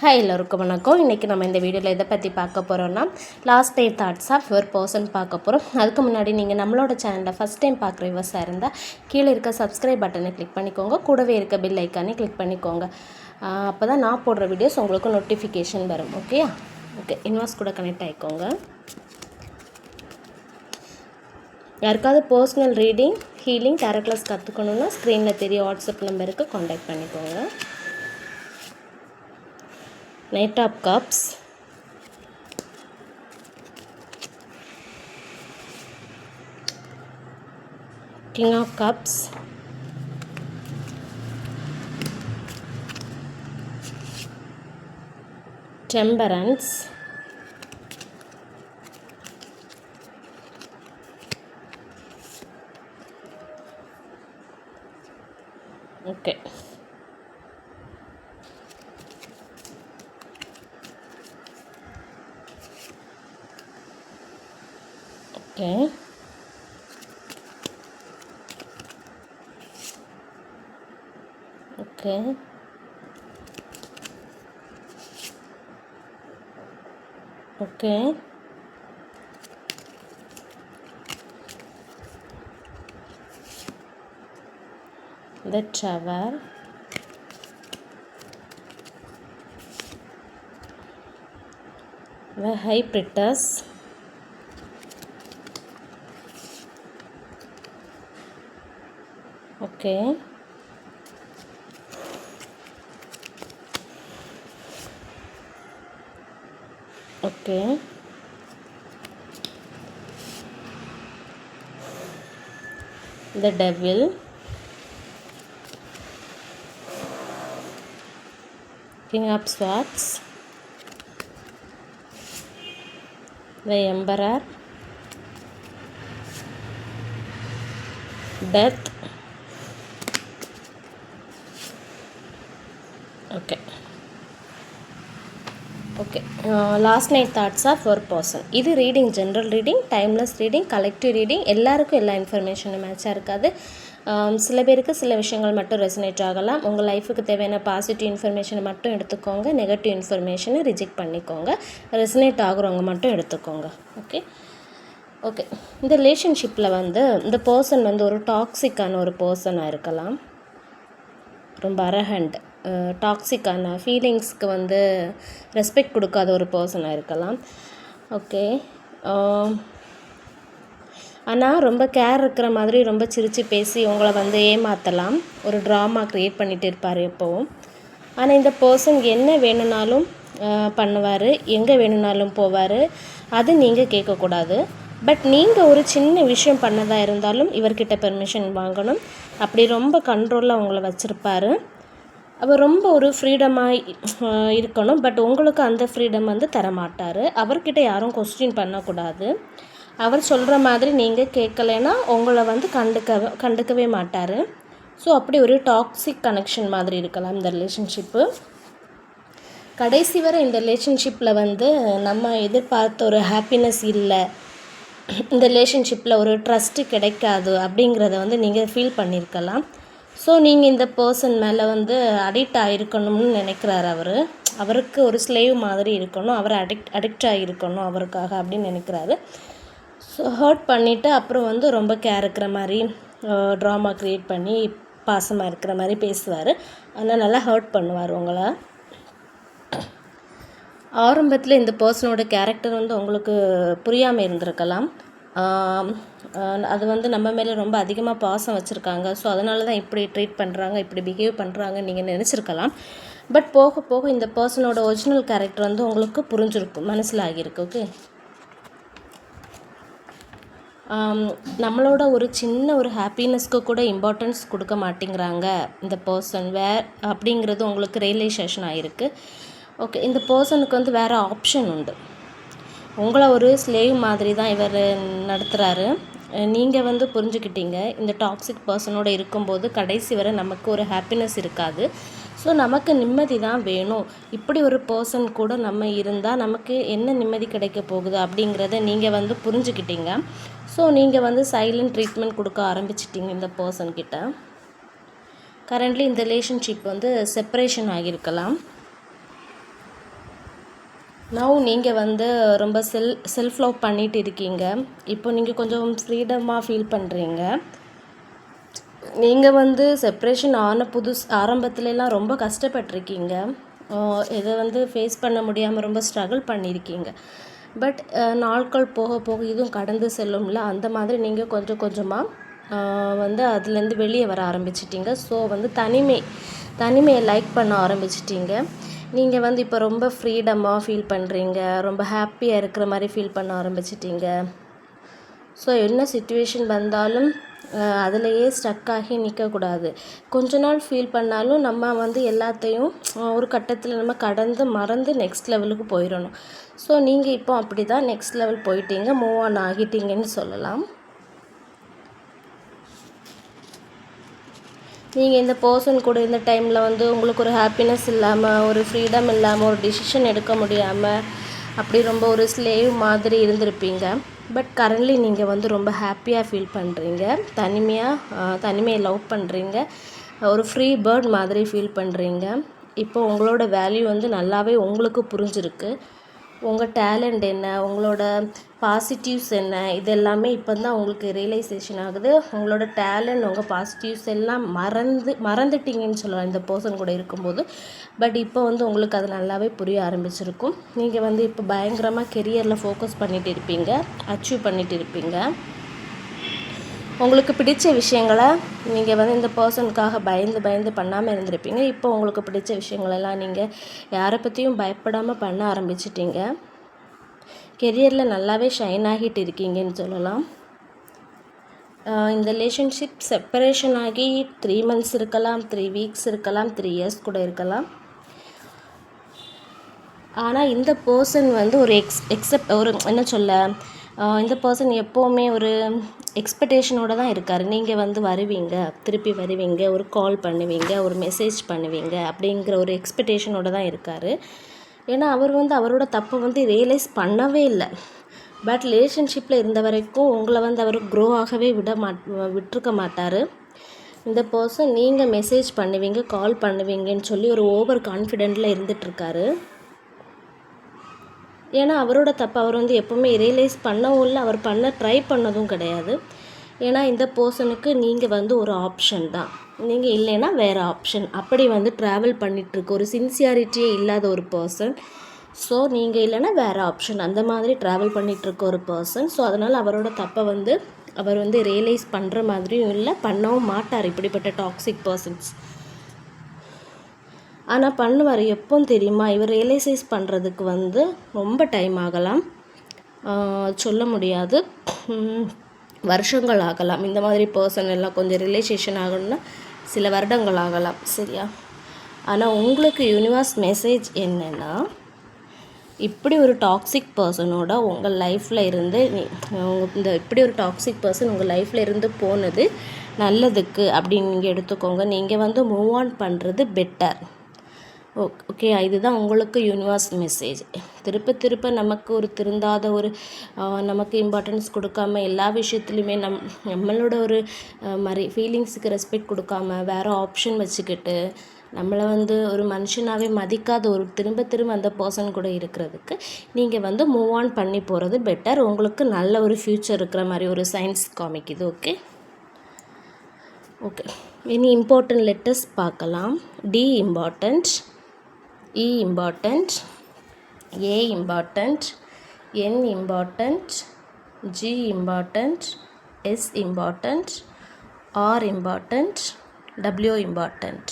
Hi எல்லோருக்கும் வணக்கம். இன்றைக்கி நம்ம இந்த வீடியோவில் எதை பற்றி பார்க்க போகிறோன்னா last day thoughts of your person பார்க்க போகிறோம். அதுக்கு முன்னாடி நீங்கள் நம்மளோட சேனலை ஃபஸ்ட் டைம் பார்க்குற விவசாயம் இருந்தால் கீழே இருக்க சப்ஸ்கிரைப் பட்டனை கிளிக் பண்ணிக்கோங்க. கூடவே இருக்க பெல் ஐக்கானே கிளிக் பண்ணிக்கோங்க. அப்போ தான் நான் போடுற வீடியோஸ் உங்களுக்கு நோட்டிஃபிகேஷன் வரும். ஓகே இன்வாஸ் கூட கனெக்ட் ஆகிக்கோங்க. யாருக்காவது personal reading healing tarot class கற்றுக்கணுன்னா ஸ்க்ரீனில் தெரிய வாட்ஸ்அப் நம்பருக்கு காண்டாக்ட் பண்ணிக்கோங்க. Knight of Cups, King of Cups, Temperance, okay. Okay. The Tower, the High Priestess, okay. The Devil, King of Swords, the Emperor, Death, okay. Last night thoughts of ஒரு person. இது reading, general reading, timeless reading, collective reading. எல்லாருக்கும் எல்லா இன்ஃபர்மேஷனும் மேட்சாக இருக்காது. சில பேருக்கு சில விஷயங்கள் மட்டும் ரெசனேட் ஆகலாம். உங்கள் லைஃபுக்கு தேவையான பாசிட்டிவ் இன்ஃபர்மேஷனை மட்டும் எடுத்துக்கோங்க, நெகட்டிவ் இன்ஃபர்மேஷனை ரிஜெக்ட் பண்ணிக்கோங்க. ரெசனேட் ஆகுறவங்க மட்டும் எடுத்துக்கோங்க. ஓகே இந்த ரிலேஷன்ஷிப்பில் இந்த பர்சன் ஒரு டாக்ஸிக்கான ஒரு பர்சனாக இருக்கலாம். ரொம்ப அரஹண்ட், டாக்ஸிக்கான ஃபீலிங்ஸ்க்கு ரெஸ்பெக்ட் கொடுக்காத ஒரு பர்சனாக இருக்கலாம். ஓகே ஆனால் ரொம்ப கேர் இருக்கிற மாதிரி ரொம்ப சிரித்து பேசி உங்களை ஏமாற்றலாம். ஒரு ட்ராமா க்ரியேட் பண்ணிகிட்டு இருப்பார் எப்போவும். ஆனால் இந்த பர்சன் என்ன வேணும்னாலும் பண்ணுவார், எங்கே வேணும்னாலும் போவார். அது நீங்கள் கேட்கக்கூடாது. பட் நீங்கள் ஒரு சின்ன விஷயம் பண்ணதாக இருந்தாலும் இவர்கிட்ட பெர்மிஷன் வாங்கணும். அப்படி ரொம்ப கண்ட்ரோலில் அவங்கள வச்சுருப்பார். அவர் ரொம்ப ஒரு ஃப்ரீடமாக இருக்கணும். பட் உங்களுக்கு அந்த ஃப்ரீடம் தரமாட்டார். அவர்கிட்ட யாரும் கொஸ்டின் பண்ணக்கூடாது. அவர் சொல்கிற மாதிரி நீங்கள் கேட்கலைன்னா உங்களை கண்டுக்கவே மாட்டார். ஸோ அப்படி ஒரு டாக்ஸிக் கனெக்ஷன் மாதிரி இருக்கலாம் இந்த ரிலேஷன்ஷிப்பு. கடைசி வரை இந்த ரிலேஷன்ஷிப்பில் நம்ம எதிர்பார்த்த ஒரு ஹாப்பினஸ் இல்லை, இந்த ரிலேஷன்ஷிப்பில் ஒரு ட்ரஸ்ட்டு கிடைக்காது அப்படிங்கிறத நீங்கள் ஃபீல் பண்ணியிருக்கலாம். ஸோ நீங்கள் இந்த பர்சன் மேலே அடிக்ட் ஆகிருக்கணும்னு நினைக்கிறார். அவருக்கு ஒரு ஸ்லேவ் மாதிரி இருக்கணும், அவர் அடிக்ட் ஆகிருக்கணும் அவருக்காக அப்படின்னு நினைக்கிறாரு. ஸோ ஹர்ட் பண்ணிவிட்டு அப்புறம் ரொம்ப கேர் இருக்கிற மாதிரி ட்ராமா க்ரியேட் பண்ணி பாசமாக இருக்கிற மாதிரி பேசுவார். ஆனால் நல்லா ஹர்ட் பண்ணுவார் உங்களை. ஆரம்பத்தில் இந்த பர்சனோட கேரக்டர் உங்களுக்கு புரியாமல் இருந்திருக்கலாம். அது நம்ம மேலே ரொம்ப அதிகமாக பாசம் வச்சுருக்காங்க. ஸோ அதனால தான் இப்படி ட்ரீட் பண்ணுறாங்க, இப்படி பிஹேவ் பண்ணுறாங்கன்னு நீங்கள் நினச்சிருக்கலாம். பட் போக போக இந்த பர்சனோட ஒரிஜினல் கேரக்டர் உங்களுக்கு புரிஞ்சிருக்கும், மனசிலாகிருக்கு. ஓகே நம்மளோட ஒரு சின்ன ஒரு ஹாப்பினஸ்க்கு கூட இம்பார்ட்டன்ஸ் கொடுக்க மாட்டேங்கிறாங்க இந்த பர்சன் அப்படிங்கிறது உங்களுக்கு ரியலைசேஷன் ஆகிருக்கு. ஓகே இந்த பர்சனுக்கு வேறு ஆப்ஷன் உண்டு. உங்களை ஒரு ஸ்லேவ் மாதிரி தான் இவர் நடத்துகிறாரு. நீங்கள் புரிஞ்சுக்கிட்டீங்க. இந்த டாக்ஸிக் பர்சனோடு இருக்கும்போது கடைசி வரை நமக்கு ஒரு ஹாப்பினஸ் இருக்காது. ஸோ நமக்கு நிம்மதி தான் வேணும். இப்படி ஒரு பர்சன் கூட நம்ம இருந்தால் நமக்கு என்ன நிம்மதி கிடைக்க போகுது அப்படிங்கிறத நீங்கள் புரிஞ்சுக்கிட்டீங்க. ஸோ நீங்கள் சைலண்ட் ட்ரீட்மெண்ட் கொடுக்க ஆரம்பிச்சிட்டிங்க இந்த பர்சன்கிட்ட. கரண்ட்லி இந்த ரிலேஷன்ஷிப் செப்பரேஷன் ஆகியிருக்கலாம். நவ் நீங்கள் வந்து ரொம்ப செல்ஃப் லவ் பண்ணிட்டு இருக்கீங்க. இப்போ நீங்கள் கொஞ்சம் ஃப்ரீடமாக ஃபீல் பண்ணுறீங்க. நீங்கள் வந்து செப்ரேஷன் ஆன ஆரம்பத்துலலாம் ரொம்ப கஷ்டப்பட்டிருக்கீங்க. இதை வந்து ஃபேஸ் பண்ண முடியாமல் ரொம்ப ஸ்ட்ரகிள் பண்ணியிருக்கீங்க. பட் நாட்கள் போக போக இதுவும் கடந்து செல்லும்ல, அந்த மாதிரி நீங்கள் கொஞ்சம் கொஞ்சமாக வந்து அதுலேருந்து வெளியே வர ஆரம்பிச்சிட்டிங்க. ஸோ வந்து தனிமையை லைக் பண்ண ஆரம்பிச்சிட்டிங்க. நீங்கள் வந்து இப்போ ரொம்ப ஃப்ரீடமாக ஃபீல் பண்ணுறீங்க. ரொம்ப ஹாப்பியாக இருக்கிற மாதிரி ஃபீல் பண்ண ஆரம்பிச்சிட்டிங்க. ஸோ என்ன சுச்சுவேஷன் வந்தாலும் அதிலையே ஸ்டக் ஆகி நிற்கக்கூடாது. கொஞ்ச நாள் ஃபீல் பண்ணாலும் நம்ம வந்து எல்லாத்தையும் ஒரு கட்டத்தில் நம்ம கடந்து மறந்து நெக்ஸ்ட் லெவலுக்கு போயிடணும். ஸோ நீங்கள் இப்போ அப்படி தான் நெக்ஸ்ட் லெவல் போயிட்டீங்க, மூவ் ஆன் ஆகிட்டீங்கன்னு சொல்லலாம். நீங்கள் இந்த பர்சன் கூட இந்த டைமில் வந்து உங்களுக்கு ஒரு ஹாப்பினஸ் இல்லாமல், ஒரு ஃப்ரீடம் இல்லாமல், ஒரு டிசிஷன் எடுக்க முடியாமல், அப்படி ரொம்ப ஒரு ஸ்லேவ் மாதிரி இருந்திருப்பீங்க. பட் கரண்ட்லி நீங்கள் வந்து ரொம்ப ஹாப்பியாக ஃபீல் பண்ணுறீங்க. தனிமையை லவ் பண்ணுறீங்க. ஒரு ஃப்ரீ பேர்ட் மாதிரி ஃபீல் பண்ணுறீங்க. இப்போ உங்களோட வேல்யூ வந்து நல்லாவே உங்களுக்கு புரிஞ்சிருக்கு. உங்கள் டேலண்ட் என்ன, உங்களோட பாசிட்டிவ்ஸ் என்ன, இது எல்லாமே இப்போ தான் உங்களுக்கு ரியலைசேஷன் ஆகுது. உங்களோட டேலண்ட், உங்கள் பாசிட்டிவ்ஸ் எல்லாம் மறந்துட்டீங்கன்னு சொல்லலாம் இந்த பர்சன் கூட இருக்கும்போது. பட் இப்போ வந்து உங்களுக்கு அது நல்லாவே புரிய ஆரம்பிச்சிருக்கும். நீங்கள் வந்து இப்போ பயங்கரமாக கெரியரில் ஃபோக்கஸ் பண்ணிகிட்டு இருப்பீங்க, அச்சீவ் பண்ணிகிட்டு இருப்பீங்க. உங்களுக்கு பிடிச்ச விஷயங்களை நீங்கள் வந்து இந்த பர்சனுக்காக பயந்து பண்ணாமல் இருந்திருப்பீங்க. இப்போ உங்களுக்கு பிடிச்ச விஷயங்களெல்லாம் நீங்கள் யாரை பற்றியும் பயப்படாமல் பண்ண ஆரம்பிச்சிட்டிங்க. கெரியரில் நல்லாவே ஷைன் ஆகிட்டு இருக்கீங்கன்னு சொல்லலாம். இந்த ரிலேஷன்ஷிப் செப்பரேஷன் ஆகி 3 months இருக்கலாம், 3 weeks இருக்கலாம், 3 years கூட இருக்கலாம். ஆனால் இந்த பர்சன் வந்து ஒரு என்ன சொல்ல, இந்த பர்சன் எப்போவுமே ஒரு எக்ஸ்பெக்டேஷனோடு தான் இருக்கார். நீங்கள் வந்து திருப்பி வருவீங்க, ஒரு கால் பண்ணுவீங்க, ஒரு மெசேஜ் பண்ணுவீங்க அப்படிங்கிற ஒரு எக்ஸ்பெக்டேஷனோடு தான் இருக்கார். ஏன்னா அவர் வந்து அவரோட தப்பை வந்து ரியலைஸ் பண்ணவே இல்லை. பட் ரிலேஷன்ஷிப்பில் இருந்த வரைக்கும் உங்களை வந்து அவர் க்ரோ ஆகவே விட்டுருக்க மாட்டார். இந்த பர்சன் நீங்கள் மெசேஜ் பண்ணுவீங்க, கால் பண்ணுவீங்கன்னு சொல்லி ஒரு ஓவர் கான்ஃபிடென்ட்டில் இருந்துகிட்ருக்காரு. ஏன்னா அவரோட தப்பு அவர் வந்து எப்போவுமே ரியலைஸ் பண்ணவும் இல்லை, அவர் ட்ரை பண்ணதும் கிடையாது. ஏன்னா இந்த பர்சனுக்கு நீங்கள் வந்து ஒரு ஆப்ஷன் தான். நீங்கள் இல்லைன்னா வேறு ஆப்ஷன், அப்படி வந்து ட்ராவல் பண்ணிகிட்ருக்கு ஒரு சின்சியாரிட்டியே இல்லாத ஒரு பர்சன். ஸோ நீங்கள் இல்லைன்னா வேறு ஆப்ஷன், அந்த மாதிரி ட்ராவல் பண்ணிகிட்ருக்க ஒரு பர்சன். ஸோ அதனால் அவரோட தப்பை வந்து அவர் வந்து ரியலைஸ் பண்ணுற மாதிரியும் இல்லை, பண்ணவும் மாட்டார் இப்படிப்பட்ட டாக்ஸிக் பர்சன்ஸ். ஆனால் பண்ணுவார். எப்போன்னு தெரியுமா? இவர் ரியலைசைஸ் பண்ணுறதுக்கு வந்து ரொம்ப டைம் ஆகலாம், சொல்ல முடியாது, வருஷங்கள் ஆகலாம். இந்த மாதிரி பர்சன் எல்லாம் கொஞ்சம் ரிலேஷேஷன் ஆகணும்னா சில வருடங்கள் ஆகலாம், சரியா? ஆனால் உங்களுக்கு யூனிவர்ஸ் மெசேஜ் என்னென்னா, இப்படி ஒரு டாக்ஸிக் பர்சனோட உங்கள் லைஃப்பில் இருந்து இப்படி ஒரு டாக்ஸிக் பர்சன் உங்கள் லைஃப்பில் இருந்து போனது நல்லதுக்கு அப்படின்னு நீங்கள் எடுத்துக்கோங்க. நீங்கள் வந்து மூவ் ஆன் பண்ணுறது பெட்டர். ஓகே, இதுதான் உங்களுக்கு யூனிவர்ஸ் மெசேஜ். திருப்ப நமக்கு ஒரு திருந்தாத ஒரு நமக்கு இம்பார்ட்டன்ஸ் கொடுக்காம, எல்லா விஷயத்துலையுமே நம்மளோட ஒரு மாதிரி ஃபீலிங்ஸுக்கு ரெஸ்பெக்ட் கொடுக்காம, வேறு ஆப்ஷன் வச்சுக்கிட்டு நம்மளை வந்து ஒரு மனுஷனாகவே மதிக்காத ஒரு திரும்ப அந்த பர்சன் கூட இருக்கிறதுக்கு நீங்கள் வந்து மூவ் ஆன் பண்ணி போகிறது பெட்டர். உங்களுக்கு நல்ல ஒரு ஃப்யூச்சர் இருக்கிற மாதிரி ஒரு சயின்ஸ் காமிக்குது. ஓகே, இனி இம்பார்ட்டன்ட் லெட்டர்ஸ் பார்க்கலாம். D important, E important, A important, N important, G important, S important, R important, W important.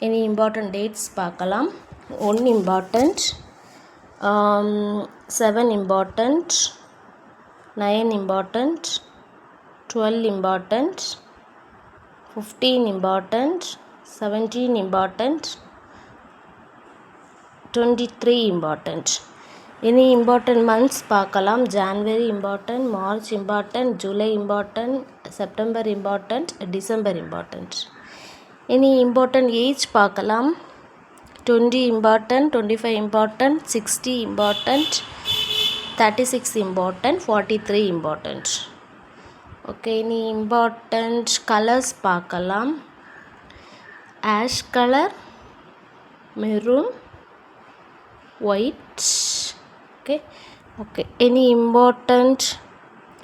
Any important dates பார்க்கலாம். 1 important, 7 important, 9 important, 12 important, 15 important, 17 important, 23 important. Any important months பார்க்கலாம். January important, March important, July important, September important, December important. Any important age பார்க்கலாம். 20 important, 25 important, 60 important, 36 important, 43 important. Okay, any important colors பார்க்கலாம். Ash color, maroon, white. Okay okay. Any important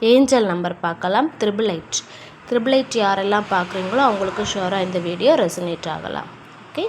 angel number பார்க்கலாம். 888 யாரெல்லாம் பார்க்குறீங்களோ அவங்களுக்கு ஷுவராக இந்த video resonate ஆகலாம். Okay.